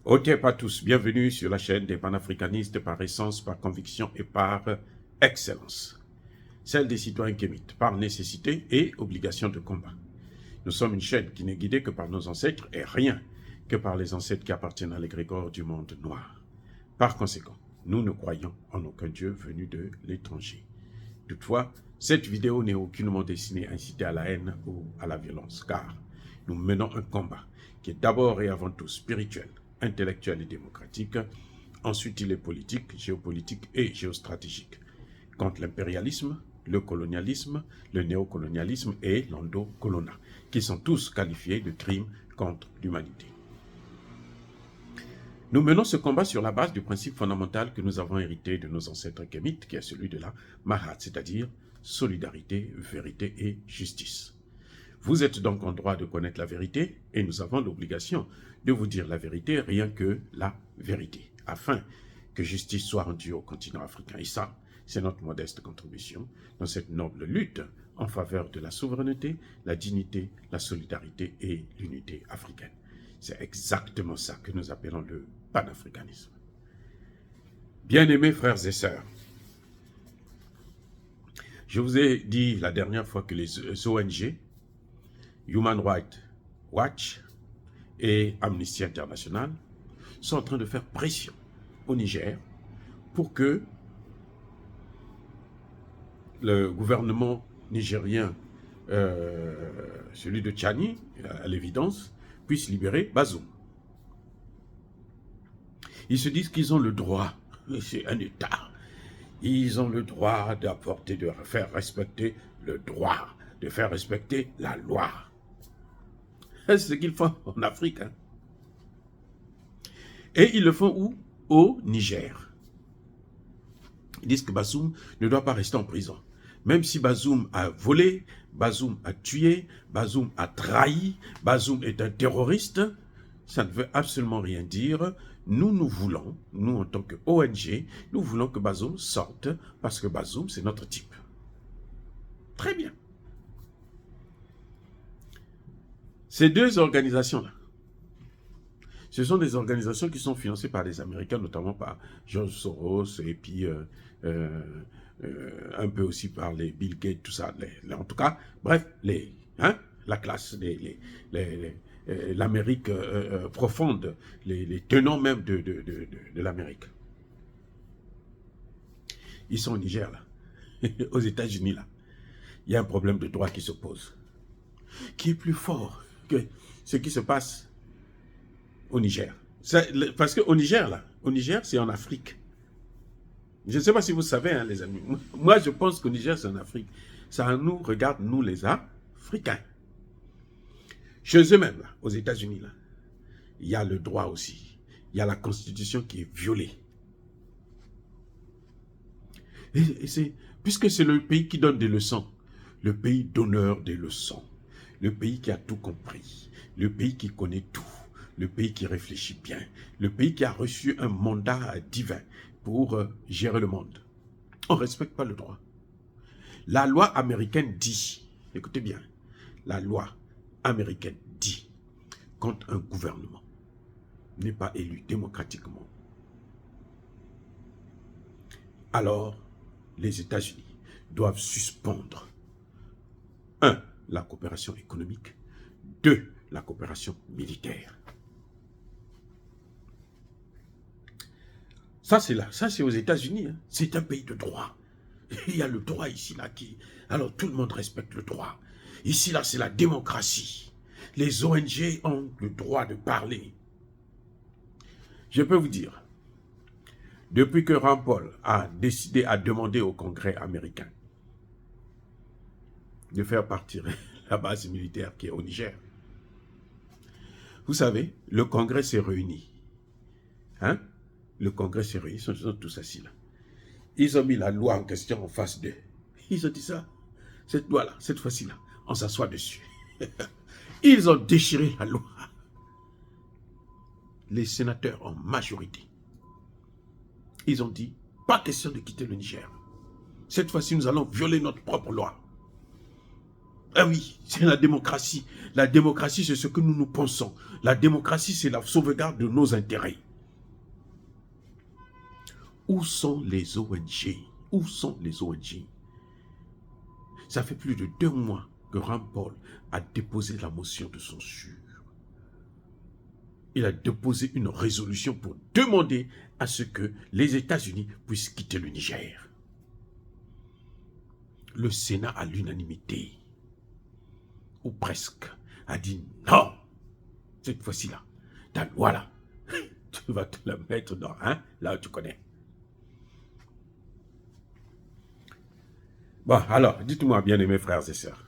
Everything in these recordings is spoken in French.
Ok, pas tous, bienvenue sur la chaîne des panafricanistes par essence, par conviction et par excellence. Celle des citoyens kémites, par nécessité et obligation de combat. Nous sommes une chaîne qui n'est guidée que par nos ancêtres et rien que par les ancêtres qui appartiennent à l'égrégore du monde noir. Par conséquent, nous ne croyons en aucun Dieu venu de l'étranger. Toutefois, cette vidéo n'est aucunement destinée à inciter à la haine ou à la violence, car nous menons un combat qui est d'abord et avant tout spirituel, intellectuel et démocratique. Ensuite, il est politique, géopolitique et géostratégique, contre l'impérialisme, le colonialisme, le néocolonialisme et l'endocolonat, qui sont tous qualifiés de crimes contre l'humanité. Nous menons ce combat sur la base du principe fondamental que nous avons hérité de nos ancêtres kémites, qui est celui de la Mahat, c'est-à-dire solidarité, vérité et justice. Vous êtes donc en droit de connaître la vérité et nous avons l'obligation de vous dire la vérité, rien que la vérité, afin que justice soit rendue au continent africain. Et ça, c'est notre modeste contribution dans cette noble lutte en faveur de la souveraineté, la dignité, la solidarité et l'unité africaine. C'est exactement ça que nous appelons le panafricanisme. Bien-aimés frères et sœurs, je vous ai dit la dernière fois que les ONG, Human Rights Watch et Amnesty International sont en train de faire pression au Niger pour que le gouvernement nigérien, celui de Tchani, à l'évidence, puisse libérer Bazoum. Ils se disent qu'ils ont le droit, c'est un État, ils ont le droit d'apporter, de faire respecter le droit, de faire respecter la loi. C'est ce qu'ils font en Afrique. Hein. Et ils le font où? Au Niger. Ils disent que Bazoum ne doit pas rester en prison. Même si Bazoum a volé, Bazoum a tué, Bazoum a trahi, Bazoum est un terroriste, ça ne veut absolument rien dire. Nous voulons, nous en tant qu'ONG, nous voulons que Bazoum sorte parce que Bazoum, c'est notre type. Très bien. Ces deux organisations-là, ce sont des organisations qui sont financées par les Américains, notamment par George Soros et puis un peu aussi par les Bill Gates, tout ça. En tout cas, bref, la classe, l'Amérique profonde, les tenants même de l'Amérique. Ils sont au Niger, là, aux États-Unis, là. Il y a un problème de droit qui se pose, qui est plus fort que ce qui se passe au Niger. Parce qu'au Niger, là, au Niger, c'est en Afrique. Je ne sais pas si vous savez, hein, les amis. Moi, je pense qu'au Niger, c'est en Afrique. Ça nous regarde, nous, les Africains. Chez eux-mêmes, là, aux États-Unis, là, il y a le droit aussi. Il y a la Constitution qui est violée. Puisque c'est le pays qui donne des leçons, le pays donneur des leçons, le pays qui a tout compris, le pays qui connaît tout, le pays qui réfléchit bien, le pays qui a reçu un mandat divin pour gérer le monde. On ne respecte pas le droit. La loi américaine dit, écoutez bien, la loi américaine dit, quand un gouvernement n'est pas élu démocratiquement, alors les États-Unis doivent suspendre 1. La coopération économique, 2. La coopération militaire. Ça, c'est là. Ça, c'est aux États-Unis. Hein. C'est un pays de droit. Il y a le droit ici, là, alors tout le monde respecte le droit. Ici, là, c'est la démocratie. Les ONG ont le droit de parler. Je peux vous dire, depuis que Rand Paul a décidé à demander au Congrès américain de faire partir la base militaire qui est au Niger, vous savez, le Congrès s'est réuni. Hein? Le Congrès s'est réuni, ils sont tous assis là. Ils ont mis la loi en question en face d'eux. Ils ont dit ça, cette loi-là, cette fois-ci-là, on s'assoit dessus. Ils ont déchiré la loi. Les sénateurs en majorité. Ils ont dit, pas question de quitter le Niger. Cette fois-ci, nous allons violer notre propre loi. Ah oui, c'est la démocratie. La démocratie, c'est ce que nous pensons. La démocratie, c'est la sauvegarde de nos intérêts. Où sont les ONG? Où sont les ONG? Ça fait plus de 2 mois que Rand Paul a déposé la motion de censure. Il a déposé une résolution pour demander à ce que les États-Unis puissent quitter le Niger. Le Sénat, à l'unanimité, ou presque, a dit non. Cette fois-ci-là, ta loi là, tu vas te la mettre dans, hein, là où tu connais. Bon, alors, dites-moi, bien-aimés frères et sœurs,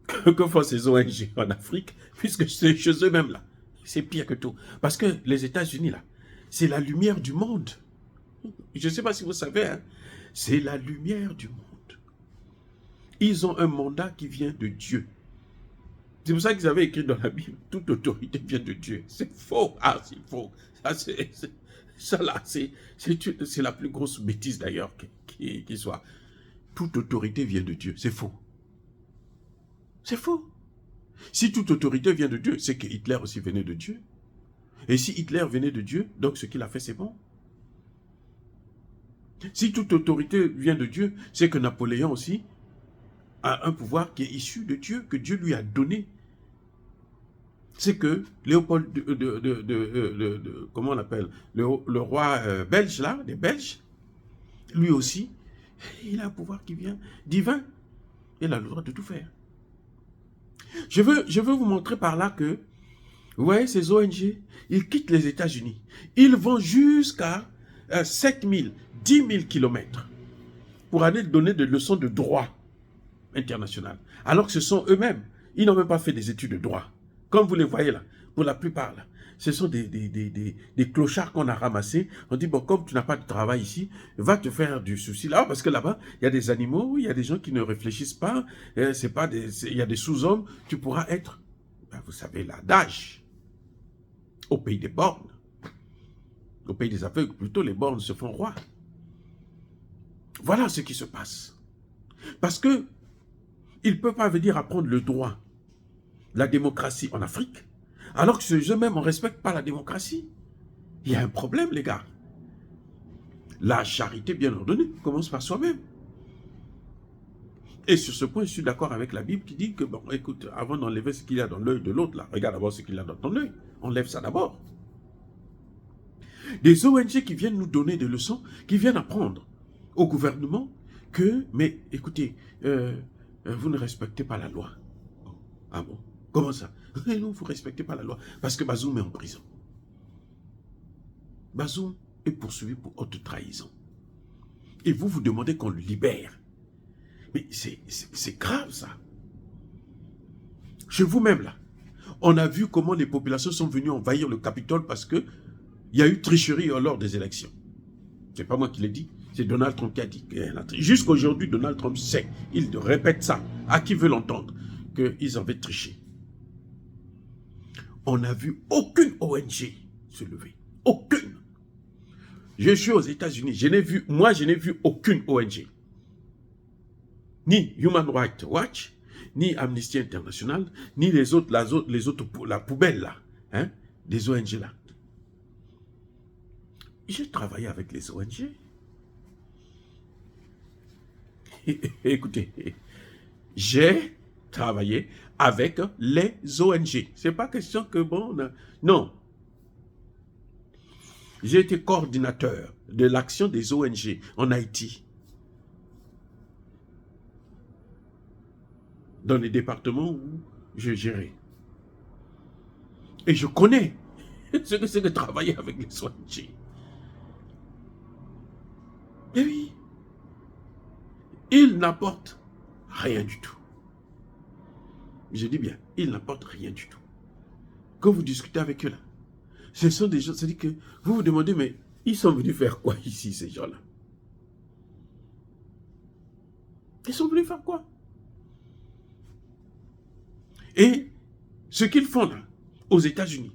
que font ces ONG en Afrique, puisque c'est chez eux-mêmes là. C'est pire que tout. Parce que les États-Unis là, c'est la lumière du monde. Je ne sais pas si vous savez, hein, c'est la lumière du monde. Ils ont un mandat qui vient de Dieu. C'est pour ça qu'ils avaient écrit dans la Bible, toute autorité vient de Dieu. C'est faux. Ah, c'est faux. Ça là, c'est la plus grosse bêtise d'ailleurs qui soit. Toute autorité vient de Dieu. C'est faux. C'est faux. Si toute autorité vient de Dieu, c'est que Hitler aussi venait de Dieu. Et si Hitler venait de Dieu, donc ce qu'il a fait, c'est bon. Si toute autorité vient de Dieu, c'est que Napoléon aussi a un pouvoir qui est issu de Dieu, que Dieu lui a donné. C'est que Léopold, comment on appelle, le roi belge, là, des Belges, lui aussi, il a un pouvoir qui vient divin. Il a le droit de tout faire. Je veux vous montrer par là que, vous voyez, ces ONG, ils quittent les États-Unis. Ils vont jusqu'à 7 000, 10 000 kilomètres pour aller donner des leçons de droit international. Alors que ce sont eux-mêmes. Ils n'ont même pas fait des études de droit. Comme vous les voyez là, pour la plupart là. Ce sont des clochards qu'on a ramassés. On dit, bon, comme tu n'as pas de travail ici, va te faire du souci là. Parce que là-bas, il y a des animaux, il y a des gens qui ne réfléchissent pas. Il y a des sous-hommes. Tu pourras être, ben, vous savez, l'adage. Au pays des bornes. Au pays des aveugles, plutôt, les bornes se font rois. Voilà ce qui se passe. Parce que ils ne peuvent pas venir apprendre le droit, la démocratie en Afrique, alors que eux-mêmes ne respectent pas la démocratie. Il y a un problème, les gars. La charité bien ordonnée commence par soi-même. Et sur ce point, je suis d'accord avec la Bible qui dit que, bon, écoute, avant d'enlever ce qu'il y a dans l'œil de l'autre, là, regarde d'abord ce qu'il y a dans ton œil. Enlève ça d'abord. Des ONG qui viennent nous donner des leçons, qui viennent apprendre au gouvernement que, mais écoutez, vous ne respectez pas la loi. Ah bon? Comment ça? Non, vous ne respectez pas la loi. Parce que Bazoum est en prison. Bazoum est poursuivi pour haute trahison. Et vous, vous demandez qu'on le libère. Mais c'est grave, ça. Chez vous-même, là, on a vu comment les populations sont venues envahir le Capitole parce qu'il y a eu tricherie lors des élections. Ce n'est pas moi qui l'ai dit. C'est Donald Trump qui a dit. Jusqu'à aujourd'hui, Donald Trump sait, il répète ça, à qui veut l'entendre, qu'ils avaient triché. On n'a vu aucune ONG se lever. Aucune. Je suis aux États-Unis, moi je n'ai vu aucune ONG. Ni Human Rights Watch, ni Amnesty International, ni les autres, la poubelle là, hein, des ONG là. J'ai travaillé avec les ONG. Écoutez, j'ai travaillé avec les ONG. C'est pas question que bon, non. J'ai été coordinateur de l'action des ONG en Haïti. Dans les départements où je gérais. Et je connais ce que c'est de travailler avec les ONG. Et oui, ils n'apportent rien du tout. Je dis bien, ils n'apportent rien du tout. Quand vous discutez avec eux là, ce sont des gens, c'est-à-dire que vous vous demandez, mais ils sont venus faire quoi ici, ces gens-là? Ils sont venus faire quoi? Et ce qu'ils font là, aux États-Unis,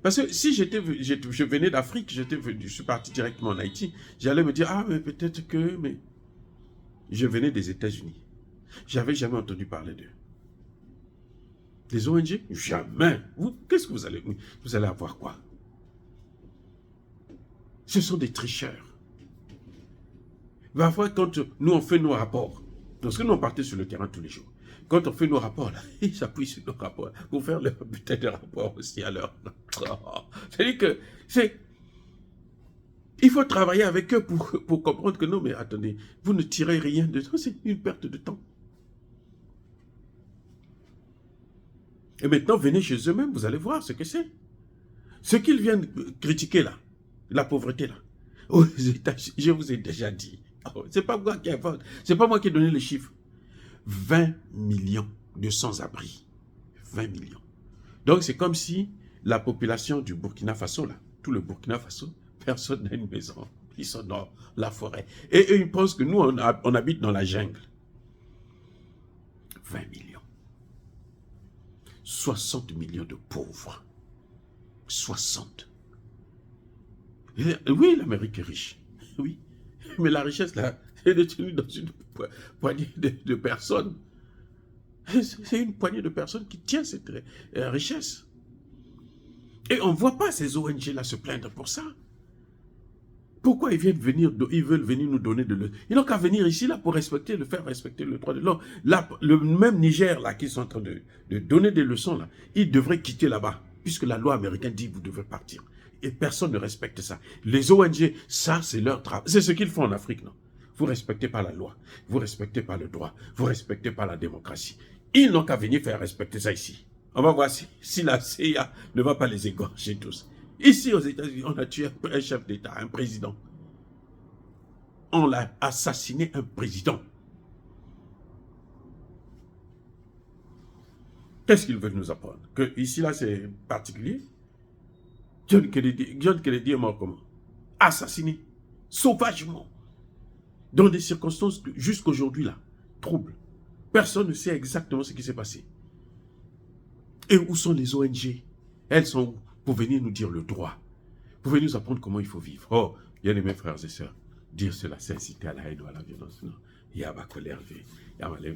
parce que si je venais d'Afrique, je suis parti directement en Haïti, j'allais me dire, ah mais peut-être que, mais je venais des États-Unis. J'avais jamais entendu parler d'eux. Les ONG, jamais. Qu'est-ce que vous allez avoir quoi? Ce sont des tricheurs. Parfois, quand nous on fait nos rapports, parce que nous on partait sur le terrain tous les jours, quand on fait nos rapports, là, ils s'appuient sur nos rapports pour faire leur putain de rapport aussi à l'heure. C'est-à-dire que il faut travailler avec eux pour comprendre que non, mais attendez, vous ne tirez rien de ça, c'est une perte de temps. Et maintenant, venez chez eux-mêmes, vous allez voir ce que c'est. Ce qu'ils viennent critiquer là, la pauvreté là, je vous ai déjà dit, c'est pas moi qui invente, c'est pas moi qui ai donné les chiffres. 20 millions de sans-abri. 20 millions. Donc c'est comme si la population du Burkina Faso, là, tout le Burkina Faso, personne n'a une maison. Ils sont dans la forêt. Et eux, ils pensent que nous, on habite dans la jungle. 20 millions. 60 millions de pauvres. 60. Oui, l'Amérique est riche. Oui. Mais la richesse, là, est détenue dans une poignée de personnes. C'est une poignée de personnes qui tient cette richesse. Et on ne voit pas ces ONG-là se plaindre pour ça. Pourquoi ils veulent venir nous donner de l'eau? Ils n'ont qu'à venir ici là pour faire respecter le droit de l'homme. Là, le même Niger là qui sont en train de donner des leçons là, ils devraient quitter là-bas, puisque la loi américaine dit vous devez partir. Et personne ne respecte ça. Les ONG, ça c'est leur travail. C'est ce qu'ils font en Afrique, non? Vous ne respectez pas la loi, vous ne respectez pas le droit, vous ne respectez pas la démocratie. Ils n'ont qu'à venir faire respecter ça ici. On va voir si la CIA ne va pas les égorger tous. Ici, aux États-Unis, on a tué un chef d'État, un président. On l'a assassiné, un président. Qu'est-ce qu'ils veulent nous apprendre? Que ici, là, c'est particulier. John Kennedy est mort comment? Assassiné, sauvagement. Dans des circonstances jusqu'aujourd'hui, là, troubles. Personne ne sait exactement ce qui s'est passé. Et où sont les ONG? Elles sont où? Pour venir nous dire le droit, pour venir nous apprendre comment il faut vivre. Oh, bien aimés frères et sœurs, dire cela, c'est inciter à la haine ou à la violence. Non, il y a ma colère.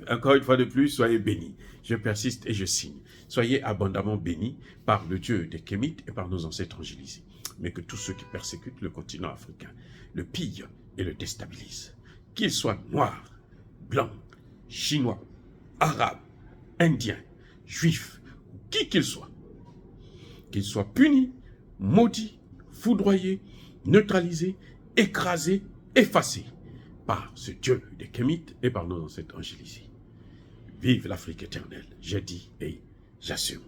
Encore une fois de plus, soyez bénis. Je persiste et je signe. Soyez abondamment bénis par le Dieu des Kémites et par nos ancêtres angélisés. Mais que tous ceux qui persécutent le continent africain le pillent et le déstabilisent. Qu'ils soient noirs, blancs, chinois, arabes, indiens, juifs, qui qu'ils soient. Qu'ils soient punis, maudits, foudroyés, neutralisés, écrasés, effacés par ce Dieu des Kémites et par nos ancêtres angélisés. Vive l'Afrique éternelle, j'ai dit et j'assume.